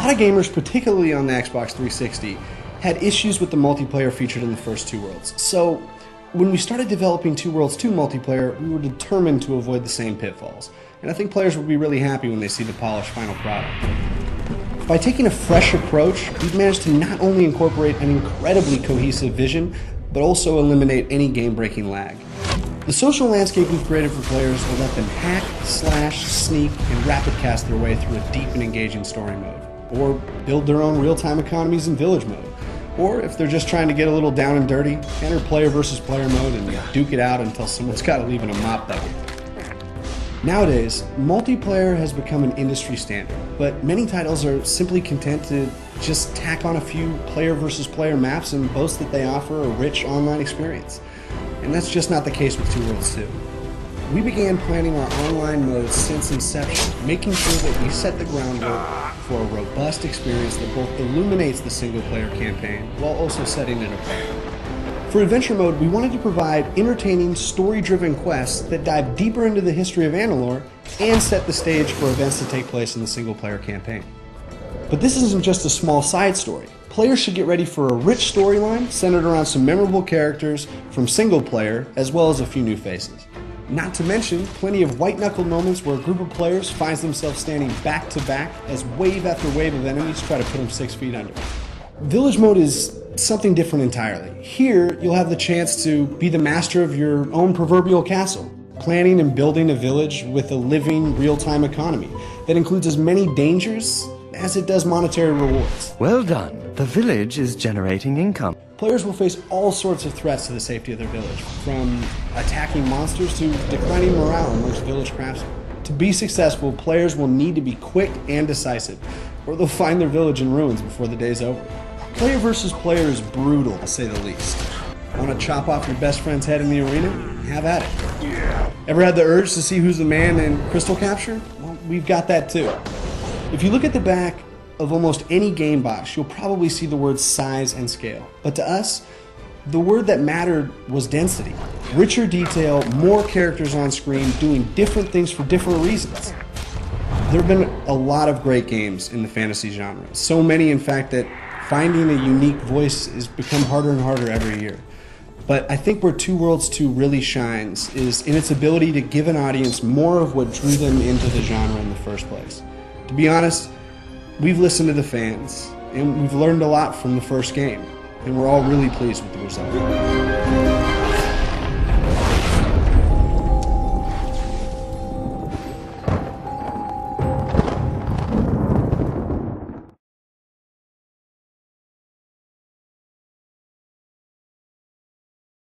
lot of gamers, particularly on the Xbox 360, had issues with the multiplayer featured in the first Two Worlds. So when we started developing Two Worlds 2 multiplayer, we were determined to avoid the same pitfalls. And I think players will be really happy when they see the polished final product. By taking a fresh approach, we've managed to not only incorporate an incredibly cohesive vision, but also eliminate any game-breaking lag. The social landscape we've created for players will let them hack, slash, sneak, and rapid cast their way through a deep and engaging story mode, or build their own real-time economies in village mode, or if they're just trying to get a little down and dirty, enter player versus player mode and duke it out until someone's got to leave in a mop bucket. Nowadays, multiplayer has become an industry standard, but many titles are simply content to just tack on a few player versus player maps and boast that they offer a rich online experience. And that's just not the case with Two Worlds 2. We began planning our online modes since inception, making sure that we set the groundwork for a robust experience that both illuminates the single-player campaign while also setting it apart. For Adventure Mode, we wanted to provide entertaining, story-driven quests that dive deeper into the history of Annalore and set the stage for events to take place in the single-player campaign. But this isn't just a small side story. Players should get ready for a rich storyline centered around some memorable characters from single-player, as well as a few new faces. Not to mention, plenty of white-knuckle moments where a group of players finds themselves standing back-to-back as wave after wave of enemies try to put them 6 feet under. Village Mode is something different entirely. Here, you'll have the chance to be the master of your own proverbial castle, planning and building a village with a living, real-time economy that includes as many dangers as it does monetary rewards. Well done. The village is generating income. Players will face all sorts of threats to the safety of their village, from attacking monsters to declining morale amongst village craftsmen. To be successful, players will need to be quick and decisive, or they'll find their village in ruins before the day's over. Player versus player is brutal, to say the least. Want to chop off your best friend's head in the arena? Have at it. Ever had the urge to see who's the man in Crystal Capture? Well, we've got that too. If you look at the back of almost any game box, you'll probably see the words size and scale. But to us, the word that mattered was density. Richer detail, more characters on screen doing different things for different reasons. There have been a lot of great games in the fantasy genre. So many, in fact, that finding a unique voice has become harder and harder every year. But I think where Two Worlds 2 really shines is in its ability to give an audience more of what drew them into the genre in the first place. To be honest, we've listened to the fans, and we've learned a lot from the first game, and we're all really pleased with the result.